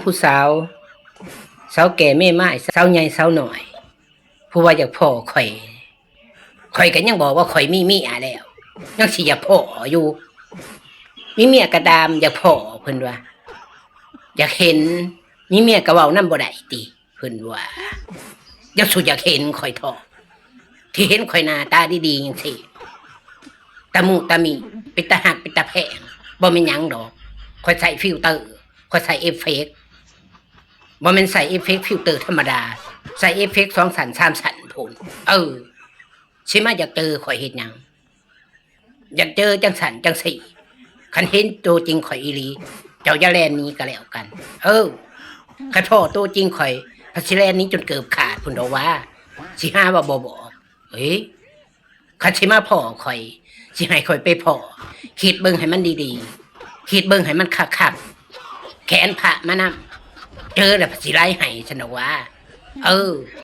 ผู้สาวสาวแก่แม่ไม้สาวใหญ่สาวหน่อยผู้ว่าอยากพ่อข่อยก็ยังบอกว่าข่อยมีเมียแล้วยังสิอยากพ่ออยู่มีเมียกระดามอยากพ่อเพิ่นว่าอยากเห็นมีเมียก็เว้านำบ่ได้ติเพิ่นว่าอยากสุดอยากเห็นข่อยทอที่เห็นข่อยหน้าตาดีๆจังซี่ตะมูตะมีเป็นตาหักเป็นตาแพงบ่แม่นหยังดอกข่อยใส่ฟิลเตอร์ข่อยใส่เอฟเฟกต์บ่แม่นใส่เอฟเฟกต์ฟิลเตอร์ธรรมดาใส่เอฟเฟกต์2 สั่น3 สั่นพุ่นสิมาอยากเจอข่อยเฮ็ดหยังอยากเจอจังสั่นจังสี่คันเห็นตัวจริงข่อยอีหลีเจ้าอย่าแล่นหนี้ก็แล้วกันคันพ่อตัวจริงข่อยพัสิแล่นหนี้จนเกือบขาดพุ่นดอกว่าสิหาว่าบ่บอกคันสิมาพ่อข่อยสิให้ข่อยไปพ่อคิดเบิ่งให้มันดีๆคิดเบิ่งให้มันคักๆแขนพระมานำเจอแล้วสิไล่ให้ฉันดอกว่า